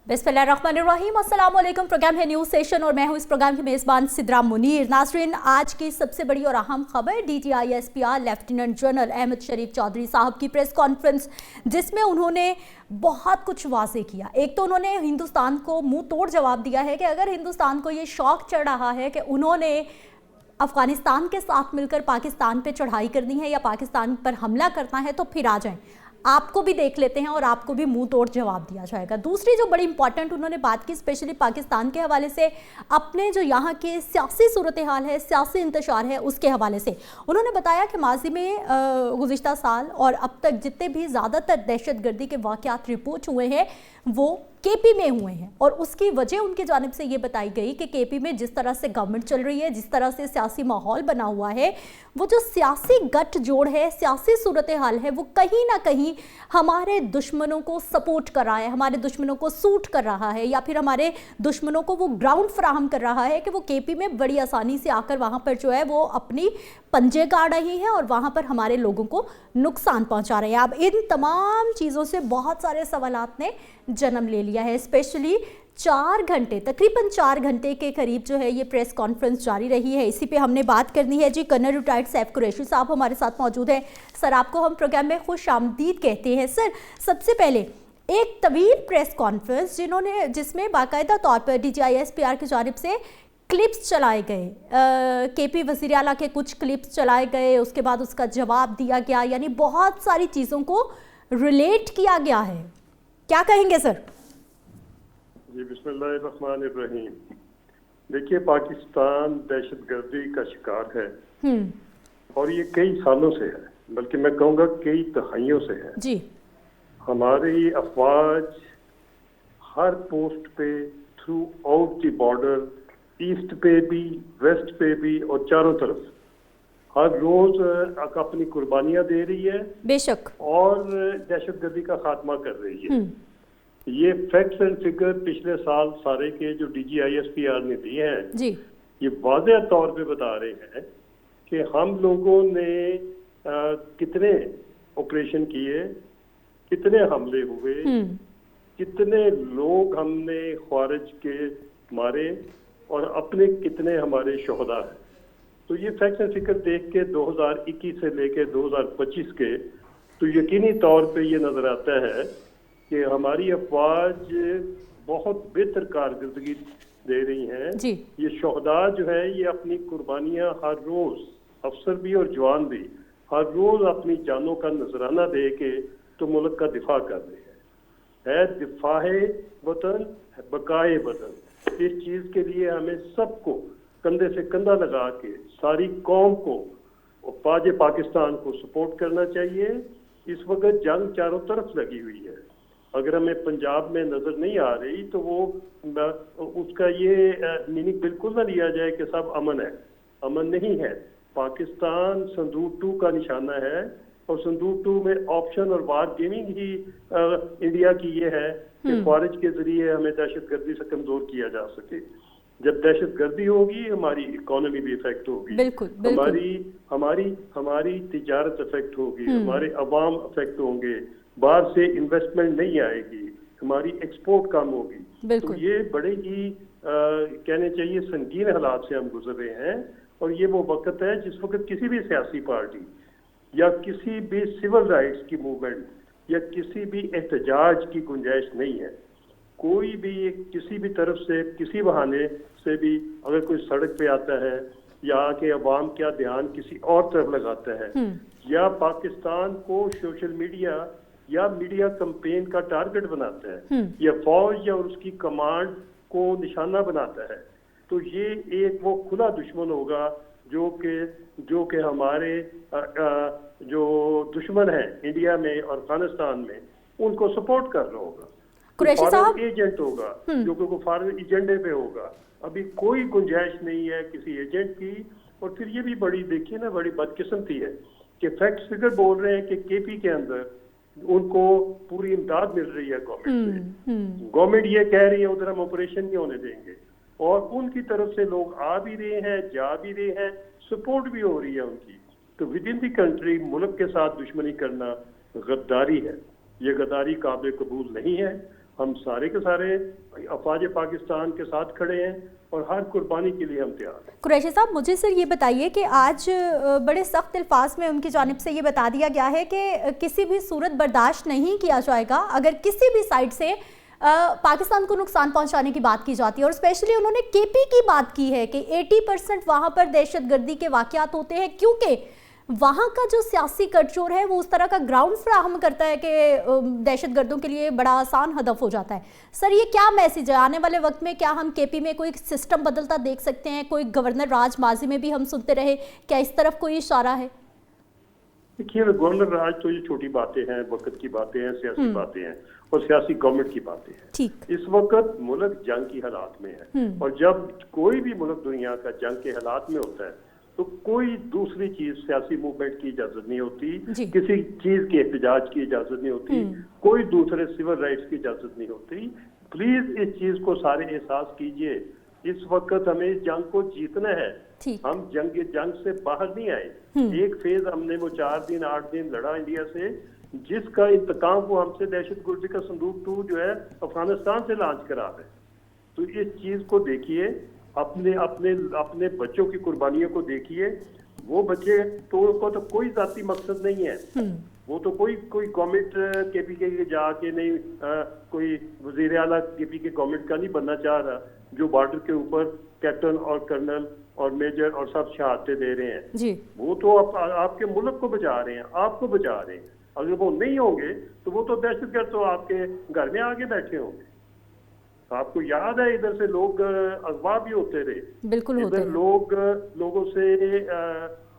बिस्मिल्लाहिर्रहमानिर्रहीम, अस्सलाम वालेकुम। प्रोग्राम है न्यूज़ सेशन और मैं हूं इस प्रोग्राम की मेज़बान सिद्रा मुनीर। नाज़रीन, आज की सबसे बड़ी और अहम खबर DTI-SPR लेफ्टिनेंट जनरल अहमद शरीफ चौधरी साहब की प्रेस कॉन्फ्रेंस, जिसमें उन्होंने बहुत कुछ वाज़े किया। एक तो उन्होंने हिंदुस्तान को मुंह तोड़ जवाब दिया है कि अगर हिंदुस्तान को ये शौक चढ़ रहा है कि उन्होंने अफ़गानिस्तान के साथ मिलकर पाकिस्तान पे चढ़ाई करनी है या पाकिस्तान पर हमला करना है, तो फिर आ जाएं, आपको भी देख लेते हैं और आपको भी मुंह तोड़ जवाब दिया जाएगा। दूसरी जो बड़ी इंपॉर्टेंट उन्होंने बात की, स्पेशली पाकिस्तान के हवाले से, अपने जो यहाँ के सियासी सूरत हाल है, सियासी इंतशार है, उसके हवाले से उन्होंने बताया कि माजी में गुज़िश्ता साल और अब तक जितने भी ज़्यादातर दहशत गर्दी के वाक़यात रिपोर्ट हुए हैं वो KP में हुए हैं, और उसकी वजह उनकी जानिब से ये बताई गई कि KP में जिस तरह से गवर्नमेंट चल रही है, जिस तरह से सियासी माहौल बना हुआ है, वो जो सियासी गठजोड़ है, सियासी सूरत हाल है, वो कहीं ना कहीं हमारे दुश्मनों को सपोर्ट कर रहा है, हमारे दुश्मनों को सूट कर रहा है, या फिर हमारे दुश्मनों को वो ग्राउंड फराहम कर रहा है कि वो KP में बड़ी आसानी से आकर वहाँ पर जो है वो अपनी पंजे गाड़ रही हैं और वहाँ पर हमारे लोगों को नुकसान पहुँचा रहे हैं। अब इन तमाम चीज़ों से बहुत सारे सवालात ने जन्म ले लिया है। स्पेशली 4 घंटे, तकरीबन 4 घंटे के करीब जो है ये प्रेस कॉन्फ्रेंस जारी रही है। इसी पे हमने बात करनी है जी। कर्नल रिटायर्ड सैफ कुरैशी साहब हमारे साथ मौजूद हैं। सर, आपको हम प्रोग्राम में खुश आमदीद कहते हैं। सर, सबसे पहले एक तवील प्रेस कॉन्फ्रेंस जिसमें बाकायदा तौर पर DTI-SPR की जानिब से क्लिप्स चलाए गए, KP वज़ीर आला के कुछ क्लिप्स चलाए गए, उसके बाद उसका जवाब दिया गया, यानी बहुत सारी चीज़ों को रिलेट किया गया है। क्या कहेंगे सर? जी, बिस्मिल्लाहिर्रहमानिर्रहीम। देखिए, पाकिस्तान दहशतगर्दी का शिकार है और ये कई सालों से है, बल्कि मैं कहूँगा कई दहाइयों से है जी। हमारी अफवाज हर पोस्ट पे, through out the border, east पे भी, वेस्ट पे भी और चारों तरफ हर रोज अपनी कुर्बानियां दे रही है, बेशक, और दहशतगर्दी का खात्मा कर रही है। ये फैक्ट्स एंड फिगर पिछले साल सारे के जो DTI-SPR ने दिए हैं जी, ये वाज़ेह तौर पे बता रहे हैं कि हम लोगों ने कितने ऑपरेशन किए, कितने हमले हुए, कितने लोग हमने ख्वारिज के मारे और अपने कितने हमारे शोहदा हैं। तो ये फैक्ट्स एंड फिगर देख के 2021 से लेके 2025 के तो यकीनी तौर पे ये नजर आता है कि हमारी अफवाज बहुत बेहतर कारकर्दगी दे रही हैं जी। ये शोहदा जो है ये अपनी कुर्बानियां हर रोज, अफसर भी और जवान भी, हर रोज अपनी जानों का नजराना दे के तो मुल्क का दिफा कर रहे हैं। दिफाए वतन, बकाए वतन, इस चीज के लिए हमें सबको कंधे से कंधा लगा के सारी कौम को और पाजे पाकिस्तान को सपोर्ट करना चाहिए। इस वक्त जंग चारों तरफ लगी हुई है। अगर हमें पंजाब में नजर नहीं आ रही तो वो उसका ये मीनिंग बिल्कुल ना लिया जाए कि सब अमन है। अमन नहीं है। पाकिस्तान संदूक 2 का निशाना है और संदूक 2 में ऑप्शन और वार गेमिंग ही इंडिया की ये है कि ख्वारिज के जरिए हमें दहशतगर्दी से कमजोर किया जा सके। जब दहशतगर्दी होगी हमारी इकोनॉमी भी इफेक्ट होगी, बिल्कुल, हमारी तिजारत इफेक्ट होगी, हमारे अवाम इफेक्ट होंगे, बाहर से इन्वेस्टमेंट नहीं आएगी, हमारी एक्सपोर्ट कम होगी। तो ये बड़े ही कहने चाहिए संगीन हालात से हम गुजर रहे हैं और ये वो वक्त है जिस वक्त किसी भी सियासी पार्टी या किसी भी सिविल राइट्स की मूवमेंट या किसी भी एहतजाज की गुंजाइश नहीं है। कोई भी किसी भी तरफ से किसी बहाने से भी अगर कोई सड़क पे आता है या आके अवाम क्या ध्यान किसी और तरफ लगाता है या पाकिस्तान को सोशल मीडिया या मीडिया कैंपेन का टारगेट बनाता है या फौज या उसकी कमांड को निशाना बनाता है, तो ये एक वो खुला दुश्मन होगा जो कि हमारे जो दुश्मन है इंडिया में और अफगानिस्तान में उनको सपोर्ट कर रहा होगा। कुरैशी साहब एजेंट होगा जो कि फॉरेन एजेंडे पे होगा। अभी कोई गुंजाइश नहीं है किसी एजेंट की। और फिर ये भी बड़ी देखिए ना, बड़ी बदकिस्मती है कि फैक्ट फिगर बोल रहे हैं कि KP के अंदर उनको पूरी इमदाद मिल रही है गवर्नमेंट से। गवर्नमेंट ये कह रही है उधर हम ऑपरेशन नहीं होने देंगे और उनकी तरफ से लोग आ भी रहे हैं, जा भी रहे हैं, सपोर्ट भी हो रही है उनकी। तो विद इन दी कंट्री मुल्क के साथ दुश्मनी करना गद्दारी है। ये गद्दारी काबिल कबूल नहीं है हम सारे के सारे अफवाज पाकिस्तान के साथ खड़े हैं और हर कुर्बानी के लिए हम तैयार हैं। कुरैशी साहब, मुझे सर ये बताइए कि आज बड़े सख्त अल्फाज में उनकी जानिब से ये बता दिया गया है कि किसी भी सूरत बर्दाश्त नहीं किया जाएगा अगर किसी भी साइड से पाकिस्तान को नुकसान पहुंचाने की बात की जाती है। और स्पेशली उन्होंने केपी की बात की है कि 80% वहां पर दहशतगर्दी के वाकयात होते हैं, क्योंकि वहां का जो सियासी कटजोर है वो उस तरह का ग्राउंड फ्राहम करता है कि दहशतगर्दों के लिए बड़ा आसान हदफ हो जाता है। सर, ये क्या मैसेज है? आने वाले वक्त में क्या हम केपी में कोई सिस्टम बदलता देख सकते हैं? कोई गवर्नर राज माजी में भी हम सुनते रहे, क्या इस तरफ कोई इशारा है? देखिए, गवर्नर राज तो ये छोटी बातें हैं, वक्त की बातें हैं, सियासी बातें हैं और सियासी गवर्नमेंट की बातें हैं। ठीक। इस वक्त मुल्क जंग की हालात में है और जब कोई भी मुल्क दुनिया का जंग के हालात में होता है तो कोई दूसरी चीज सियासी मूवमेंट की इजाजत नहीं होती, किसी चीज के एहतजाज की इजाजत नहीं होती, कोई दूसरे सिविल राइट्स की इजाजत नहीं होती। प्लीज इस चीज को सारे एहसास कीजिए। इस वक्त हमें इस जंग को जीतना है। हम जंग से बाहर नहीं आए। एक फेज हमने वो 4 दिन 8 दिन लड़ा इंडिया से, जिसका इंतकाम वो हमसे दहशतगर्दी का संदूक 2 जो है अफगानिस्तान से लॉन्च करा है। तो इस चीज को देखिए, अपने अपने अपने बच्चों की कुर्बानियों को देखिए। वो बच्चे को तो कोई जाती मकसद नहीं है, वो तो कोई गवर्नमेंट केपी के जाके नहीं, कोई वजीर आला केपी के गवर्नमेंट का नहीं बनना चाह रहा, जो बॉर्डर के ऊपर कैप्टन और कर्नल और मेजर और सब शहादतें दे रहे हैं जी। वो तो आपके मुल्क को बचा रहे हैं, आपको बचा रहे हैं। अगर वो नहीं होंगे तो वो तो दहशतगर्द तो आपके घर में आगे बैठे होंगे। आपको याद है, इधर से लोग अगवा भी होते रहे, बिल्कुल होते इधर लोगों से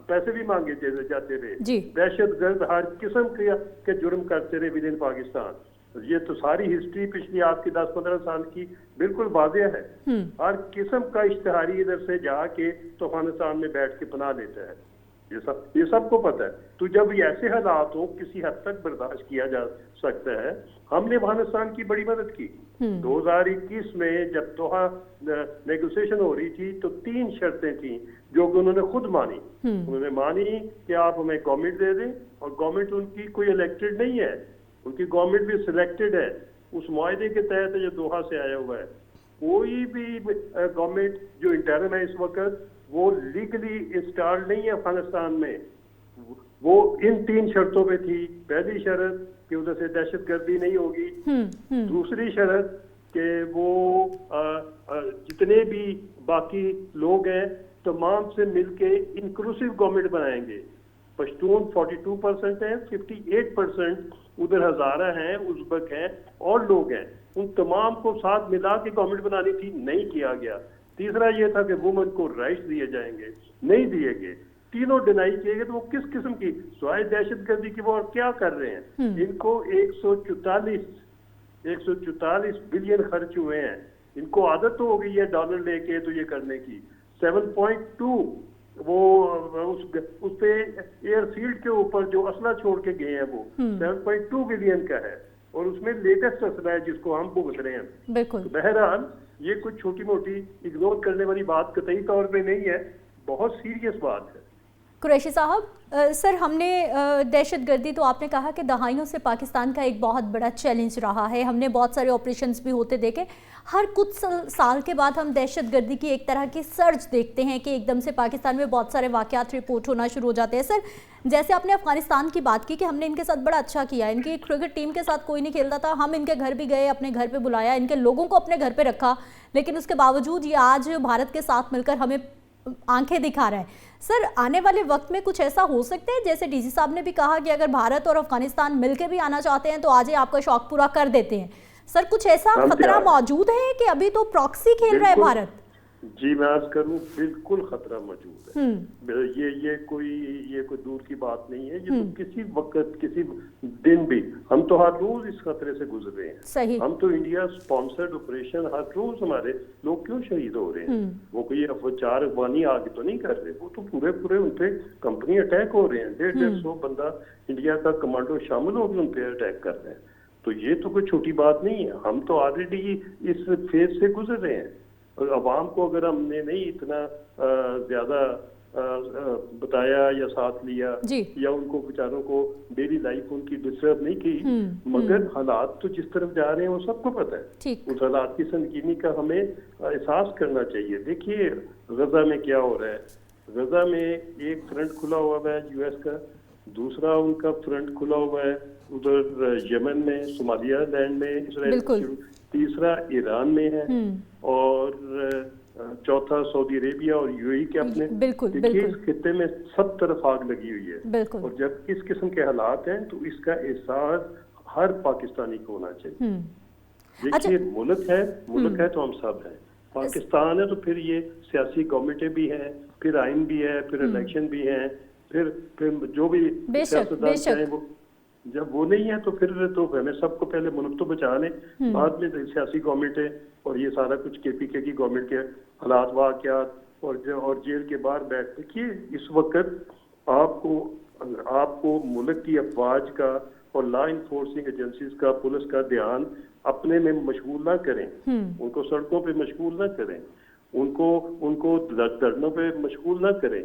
पैसे भी मांगे जाते रहे। दहशतगर्द हर किस्म के जुर्म करते रहे विद इन पाकिस्तान। ये तो सारी हिस्ट्री पिछली आपकी 10-15 साल की बिल्कुल वाज़ेह है। हर किस्म का इश्तिहारी इधर से जाके तो अफगानिस्तान में बैठ के पनाह लेता है। ये सबको पता है। तो जब ऐसे हालात हो, किसी हद तक बर्दाश्त किया जा सकता है। हमने अफगानिस्तान की बड़ी मदद की। 2021 में जब दोहा नेगोशिएशन हो रही थी तो 3 शर्तें थी जो कि उन्होंने खुद मानी। उन्होंने मानी कि आप हमें गवर्नमेंट दे दें, और गवर्नमेंट उनकी कोई इलेक्टेड नहीं है, उनकी गवर्नमेंट भी सिलेक्टेड है। उस मुआहदे के तहत जो दोहा से आया हुआ है, कोई भी गवर्नमेंट जो इंटरम है इस वक्त वो लीगली इंस्टॉल्ड नहीं है अफगानिस्तान में। वो इन 3 शर्तों पे थी। पहली शर्त कि उधर से दहशतगर्दी नहीं होगी। दूसरी शर्त कि वो जितने भी बाकी लोग हैं तमाम से मिलके इंक्लूसिव गवर्नमेंट बनाएंगे। पश्तून 42% है, 58% उधर हजारा हैं, उज़्बेक हैं और लोग हैं। उन तमाम को साथ मिला के गवर्नमेंट बनानी थी, नहीं किया गया। तीसरा ये था कि वुमेन को राइट्स दिए जाएंगे, नहीं दिए गए। तीनों डिनाई किए गए। तो वो किस किस्म की स्वाय दहशतगर्दी की वो और क्या कर रहे हैं? इनको 144 बिलियन खर्च हुए हैं। इनको आदत तो हो गई है डॉलर लेके तो ये करने की। 7.2 वो उस पे एयरफील्ड के ऊपर जो असला छोड़ के गए हैं वो 7.2 बिलियन का है, और उसमें लेटेस्ट असला है जिसको हम भुगत रहे हैं। बिल्कुल। तो बहरहाल ये कुछ छोटी मोटी इग्नोर करने वाली बात कतई तौर पे नहीं है, बहुत सीरियस बात है। कुरैशी साहब, सर हमने दहशतगर्दी तो आपने कहा कि दहाइयों से पाकिस्तान का एक बहुत बड़ा चैलेंज रहा है। हमने बहुत सारे ऑपरेशंस भी होते देखे। हर कुछ साल के बाद हम दहशतगर्दी की एक तरह की सर्ज देखते हैं कि एकदम से पाकिस्तान में बहुत सारे वाक़यात रिपोर्ट होना शुरू हो जाते हैं। सर, जैसे आपने अफगानिस्तान की बात की कि हमने इनके साथ बड़ा अच्छा किया, इनकी क्रिकेट टीम के साथ कोई नहीं खेलता था, हम इनके घर भी गए, अपने घर पर बुलाया, इनके लोगों को अपने घर पर रखा, लेकिन उसके बावजूद ये आज भारत के साथ मिलकर हमें आंखें दिखा रहा है। सर, आने वाले वक्त में कुछ ऐसा हो सकता है, जैसे डीजी साहब ने भी कहा कि अगर भारत और अफगानिस्तान मिलकर भी आना चाहते हैं तो आज ही आपका शौक पूरा कर देते हैं। सर, कुछ ऐसा खतरा मौजूद है कि अभी तो प्रॉक्सी खेल रहा है भारत? जी मैं अर्ज करूं, बिल्कुल खतरा मौजूद है। ये कोई दूर की बात नहीं है। ये तो किसी वक्त किसी दिन भी, हम तो हर रोज इस खतरे से गुजर रहे हैं। सही। हम तो इंडिया स्पॉन्सर्ड ऑपरेशन हर रोज, हमारे लोग क्यों शहीद हो रहे हैं? वो कोई 4 अफगानी आगे तो नहीं कर रहे, वो तो पूरे उनपे कंपनी अटैक हो रहे हैं। 150 बंदा इंडिया का कमांडो शामिल होकर उन पे अटैक कर रहे हैं। तो ये तो कोई छोटी बात नहीं है। हम तो ऑलरेडी इस फेज से गुजर रहे हैं। और अवाम को अगर हमने नहीं इतना ज्यादा बताया या साथ लिया जी। या उनको बेचारों को डेली लाइफ उनकी डिस्टर्ब नहीं की, मगर हालात तो जिस तरफ जा रहे हैं वो सबको पता है। ठीक। उस हालात की संगीनी का हमें एहसास करना चाहिए। देखिए गजा में क्या हो रहा है, गजा में एक फ्रंट खुला हुआ है यूएस का, दूसरा उनका फ्रंट खुला हुआ है उधर यमन में, सोमालिया लैंड में इसराइल, तीसरा ईरान में है, और चौथा सऊदी अरेबिया और यूएई के अपने। देखिए इस खित्ते में सब तरफ आग लगी हुई है, और जब इस किस्म के हालात हैं तो इसका एहसास हर पाकिस्तानी को होना चाहिए। देखिए मुल्क है तो हम सब हैं। पाकिस्तान है तो फिर ये सियासी गवर्नमेंटें भी हैं, फिर आइन भी है, फिर इलेक्शन भी है, फिर जो भी सियासतदान चाहे वो, जब वो नहीं है तो फिर तो हमें सबको पहले मुल्क तो बचा लें, बाद में सियासी गवर्नमेंट है और ये सारा कुछ केपीके की गवर्नमेंट के हालात वाक़यात और जेल के बाहर बैठ। देखिए इस वक्त आपको मुल्क की अफवाज का और लॉ इन्फोर्सिंग एजेंसीज का, पुलिस का ध्यान अपने में मशगूल ना करें, उनको सड़कों पे मशगूल ना करें, उनको धरनों पे मशगूल ना करें।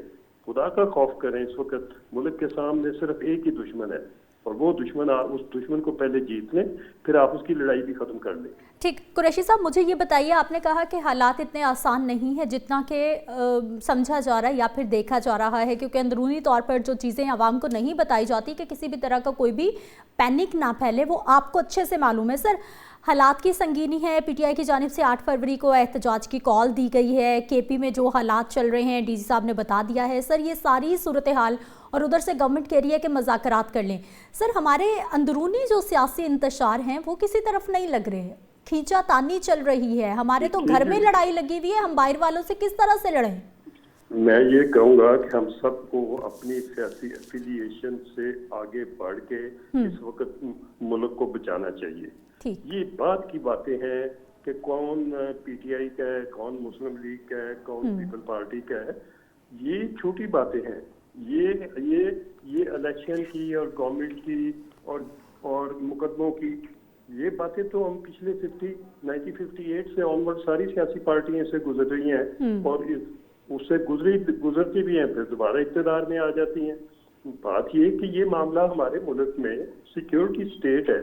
खुदा का खौफ करें। इस वक्त मुल्क के सामने सिर्फ एक ही दुश्मन है, और वो दुश्मन, उस दुश्मन को पहले जीत लें, फिर आप उसकी लड़ाई भी खत्म कर लें। ठीक। कुरैशी साहब, मुझे ये बताइए, आपने कहा कि हालात इतने आसान नहीं है जितना कि समझा जा रहा है या फिर देखा जा रहा है, क्योंकि अंदरूनी तौर पर जो चीज़ें आवाम को नहीं बताई जाती कि किसी भी तरह का कोई भी पैनिक ना फैले, वो आपको अच्छे से मालूम है। सर, हालात की संगीनी है। पीटीआई की जानिब से 8 फरवरी को एहतजाज की कॉल दी गई है। केपी में जो हालात चल रहे हैं डीजी साहब ने बता दिया है। सर, ये सारी सूरत हाल, और उधर से गवर्नमेंट कह रही है कि मज़ाकरात कर लें। सर, हमारे अंदरूनी जो सियासी इंतशार हैं वो किसी तरफ नहीं लग रहे हैं, खींचा तानी चल रही है। हमारे तो घर में लड़ाई लगी हुई है, हम बाहर वालों से किस तरह से लड़ें? मैं ये कहूँगा कि हम सबको अपनी सियासी एफिलिएशन से आगे बढ़ के इस वक्त मुल्क को बचाना चाहिए। ये बात की बातें हैं कि कौन पीटीआई का है, कौन मुस्लिम लीग का है, कौन पीपल पार्टी का है, ये छोटी बातें हैं। ये इलेक्शन की और गवर्नमेंट की और मुकदमों की ये बातें तो हम पिछले 1958 से ऑनवर्ड सारी सियासी पार्टियां से गुजर रही हैं, और उससे गुजरती भी हैं, फिर दोबारा इक़्तिदार में आ जाती हैं। बात ये कि ये मामला हमारे मुल्क में सिक्योरिटी स्टेट है।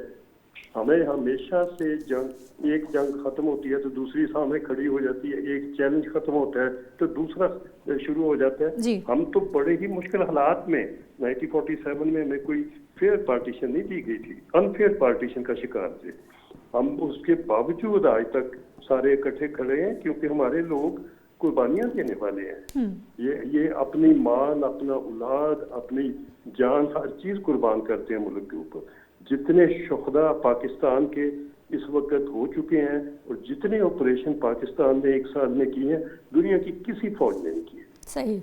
हमें हमेशा से एक जंग खत्म होती है तो दूसरी सामने खड़ी हो जाती है, एक चैलेंज खत्म होता है तो दूसरा शुरू हो जाता है। हम तो बड़े ही मुश्किल हालात में 1947 में हमें कोई फेयर पार्टीशन नहीं दी गई थी, अनफेयर पार्टीशन का शिकार थे हम। उसके बावजूद आज तक सारे इकट्ठे खड़े हैं, क्योंकि हमारे लोग कुर्बानियां देने वाले हैं। ये अपनी मान, अपना औलाद, अपनी जान, हर चीज कुर्बान करते हैं मुल्क के ऊपर। जितने शुहदा पाकिस्तान के इस वक्त हो चुके हैं और जितने ऑपरेशन पाकिस्तान ने 1 साल में किए हैं, दुनिया की किसी फौज ने नहीं किए। सही।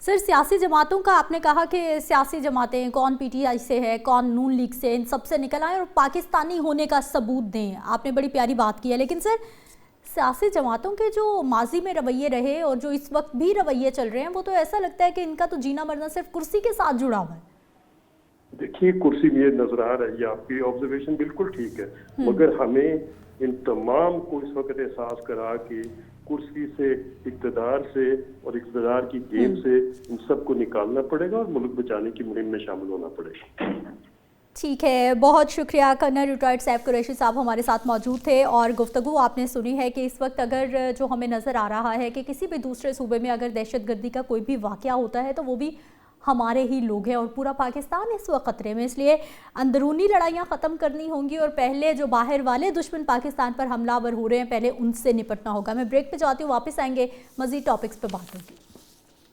सर, सियासी जमातों का आपने कहा कि सियासी जमातें कौन पीटीआई से है, कौन नून लीग से, इन सबसे निकल आए और पाकिस्तानी होने का सबूत दें। आपने बड़ी प्यारी बात की है, लेकिन सर सियासी जमातों के जो माजी में रवैये रहे और जो इस वक्त भी रवैये चल रहे हैं, वो तो ऐसा लगता है कि इनका तो जीना मरना सिर्फ कुर्सी के साथ जुड़ा हुआ है। देखिए कुर्सी में नजर आ रही है, आपकी ऑब्जर्वेशन बिल्कुल ठीक है, मगर हमें इन तमाम को इस वक्त एहसास करा कि कुर्सी से, इक़्तिदार से और इक़्तिदार की गेम से इन सबको निकालना पड़ेगा और मुल्क बचाने की मुहिम में शामिल होना पड़ेगा। ठीक है, बहुत शुक्रिया। कर्नल रिटायर्ड सैफ कुरैशी साहब हमारे साथ मौजूद थे और गुफ्तगू आपने सुनी है कि इस वक्त अगर जो हमें नज़र आ रहा है कि किसी भी दूसरे सूबे में अगर दहशतगर्दी का कोई भी वाक़या होता है तो वो भी हमारे ही लोग हैं, और पूरा पाकिस्तान इस वक्त खतरे में। इसलिए अंदरूनी लड़ाइयाँ ख़त्म करनी होंगी और पहले जो बाहर वाले दुश्मन पाकिस्तान पर हमलावर हो रहे हैं, पहले उनसे निपटना होगा। मैं ब्रेक पे जाती हूँ, वापस आएंगे, मज़ीद टॉपिक्स पे बात होगी।